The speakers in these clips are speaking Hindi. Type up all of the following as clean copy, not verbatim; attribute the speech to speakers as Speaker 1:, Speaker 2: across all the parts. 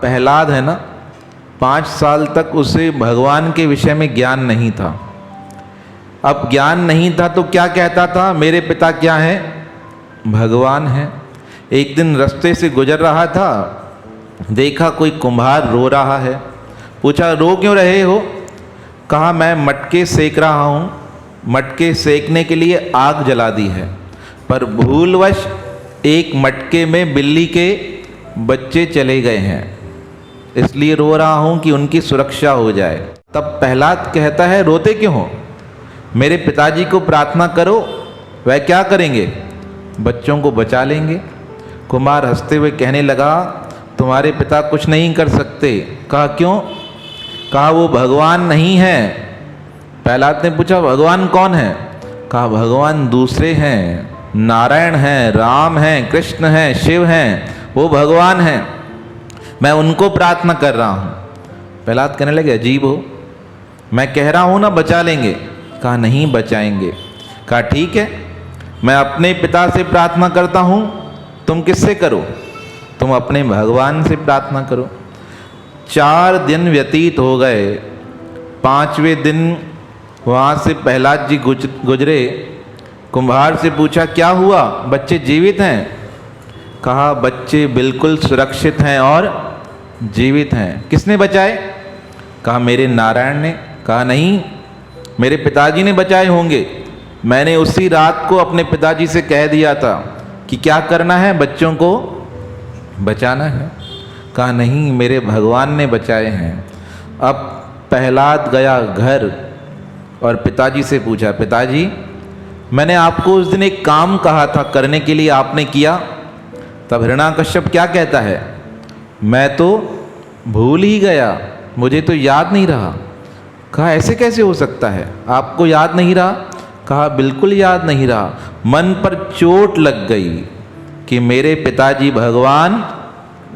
Speaker 1: प्रहलाद है ना, 5 साल तक उसे भगवान के विषय में ज्ञान नहीं था। अब ज्ञान नहीं था तो क्या कहता था, मेरे पिता क्या हैं, भगवान हैं। एक दिन रास्ते से गुजर रहा था, देखा कोई कुम्हार रो रहा है। पूछा रो क्यों रहे हो? कहा मैं मटके सेक रहा हूँ, मटके सेकने के लिए आग जला दी है, पर भूलवश एक मटके में बिल्ली के बच्चे चले गए हैं, इसलिए रो रहा हूँ कि उनकी सुरक्षा हो जाए। तब प्रहलाद कहता है रोते क्यों हो, मेरे पिताजी को प्रार्थना करो, वह क्या करेंगे, बच्चों को बचा लेंगे। कुमार हंसते हुए कहने लगा तुम्हारे पिता कुछ नहीं कर सकते। कहा क्यों? कहा वो भगवान नहीं है। प्रहलाद ने पूछा भगवान कौन है? कहा भगवान दूसरे हैं, नारायण हैं, राम हैं, कृष्ण हैं, शिव हैं, वो भगवान हैं, मैं उनको प्रार्थना कर रहा हूँ। प्रहलाद कहने लगे अजीब हो, मैं कह रहा हूँ ना बचा लेंगे। कहा नहीं बचाएंगे। कहा ठीक है, मैं अपने पिता से प्रार्थना करता हूँ, तुम किससे करो? तुम अपने भगवान से प्रार्थना करो। 4 दिन व्यतीत हो गए। 5वें दिन वहाँ से प्रहलाद जी गुजरे। कुम्हार से पूछा क्या हुआ, बच्चे जीवित हैं? कहा बच्चे बिल्कुल सुरक्षित हैं और जीवित हैं। किसने बचाए? कहा मेरे नारायण ने। कहा नहीं, मेरे पिताजी ने बचाए होंगे, मैंने उसी रात को अपने पिताजी से कह दिया था कि क्या करना है, बच्चों को बचाना है। कहा नहीं, मेरे भगवान ने बचाए हैं। अब प्रहलाद गया घर और पिताजी से पूछा पिताजी मैंने आपको उस दिन एक काम कहा था करने के लिए, आपने किया? तब हिरण्याकश्यप क्या कहता है, मैं तो भूल ही गया, मुझे तो याद नहीं रहा। कहा ऐसे कैसे हो सकता है, आपको याद नहीं रहा? कहा बिल्कुल याद नहीं रहा, मन पर चोट लग गई कि मेरे पिताजी भगवान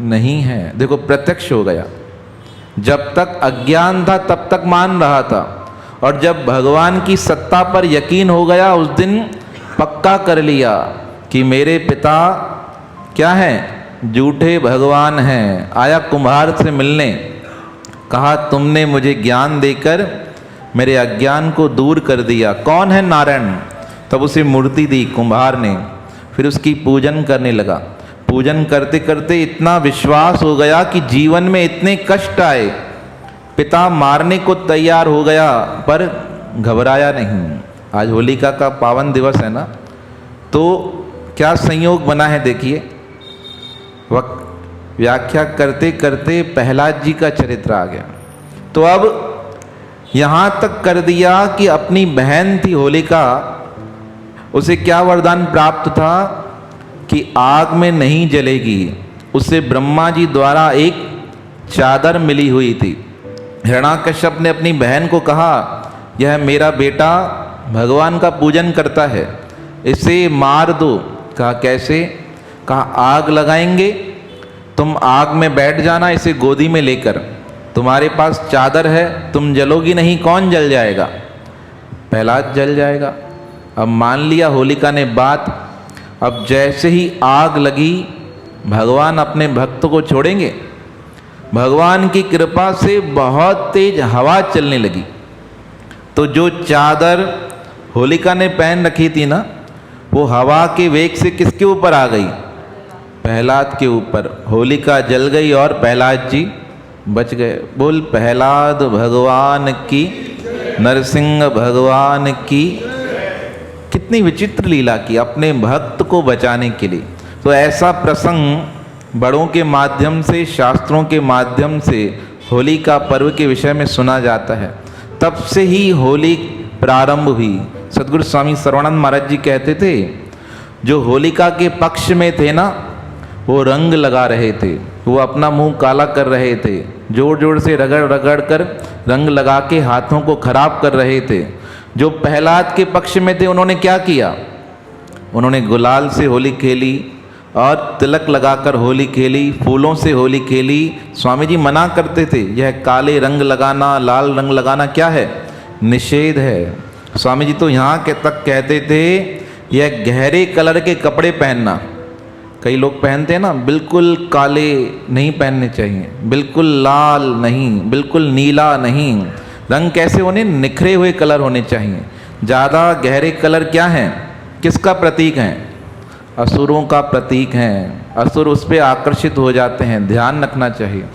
Speaker 1: नहीं है। देखो प्रत्यक्ष हो गया, जब तक अज्ञान था तब तक मान रहा था, और जब भगवान की सत्ता पर यकीन हो गया उस दिन पक्का कर लिया कि मेरे पिता क्या हैं, झूठे भगवान हैं। आया कुम्हार से मिलने, कहा तुमने मुझे ज्ञान देकर मेरे अज्ञान को दूर कर दिया, कौन है नारायण? तब उसे मूर्ति दी कुम्हार ने, फिर उसकी पूजन करने लगा। पूजन करते करते इतना विश्वास हो गया कि जीवन में इतने कष्ट आए, पिता मारने को तैयार हो गया पर घबराया नहीं। आज होलिका का पावन दिवस है ना, तो क्या संयोग बना है देखिए। व्याख्या करते करते प्रहलाद जी का चरित्र आ गया। तो अब यहाँ तक कर दिया कि अपनी बहन थी होलिका, उसे क्या वरदान प्राप्त था कि आग में नहीं जलेगी। उसे ब्रह्मा जी द्वारा एक चादर मिली हुई थी। हिरण्याकश्यप ने अपनी बहन को कहा यह मेरा बेटा भगवान का पूजन करता है, इसे मार दो। कहा कैसे? कहा आग लगाएंगे, तुम आग में बैठ जाना इसे गोदी में लेकर, तुम्हारे पास चादर है, तुम जलोगी नहीं, कौन जल जाएगा? प्रहलाद जल जाएगा। अब मान लिया होलिका ने बात। अब जैसे ही आग लगी, भगवान अपने भक्त को छोड़ेंगे? भगवान की कृपा से बहुत तेज हवा चलने लगी, तो जो चादर होलिका ने पहन रखी थी ना, वो हवा के वेग से किसके ऊपर आ गई? प्रहलाद के ऊपर। होलिका जल गई और प्रहलाद जी बच गए। बोल प्रहलाद भगवान की, नरसिंह भगवान की। कितनी विचित्र लीला की अपने भक्त को बचाने के लिए। तो ऐसा प्रसंग बड़ों के माध्यम से, शास्त्रों के माध्यम से होली का पर्व के विषय में सुना जाता है। तब से ही होली प्रारंभ हुई। सद्गुरु स्वामी सर्वानंद महाराज जी कहते थे, जो होलिका के पक्ष में थे ना, वो रंग लगा रहे थे, वो अपना मुंह काला कर रहे थे, जोर जोर से रगड़ रगड़ कर रंग लगा के हाथों को खराब कर रहे थे। जो प्रहलाद के पक्ष में थे उन्होंने क्या किया? उन्होंने गुलाल से होली खेली और तिलक लगाकर होली खेली, फूलों से होली खेली। स्वामी जी मना करते थे, यह काले रंग लगाना, लाल रंग लगाना क्या है? निषेध है। स्वामी जी तो यहाँ के तक कहते थे, यह गहरे कलर के कपड़े पहनना, कई लोग पहनते हैं ना, बिल्कुल काले नहीं पहनने चाहिए, बिल्कुल लाल नहीं, बिल्कुल नीला नहीं। रंग कैसे होने, निखरे हुए कलर होने चाहिए। ज़्यादा गहरे कलर क्या हैं, किसका प्रतीक हैं, असुरों का प्रतीक हैं। असुर उस पर आकर्षित हो जाते हैं, ध्यान रखना चाहिए।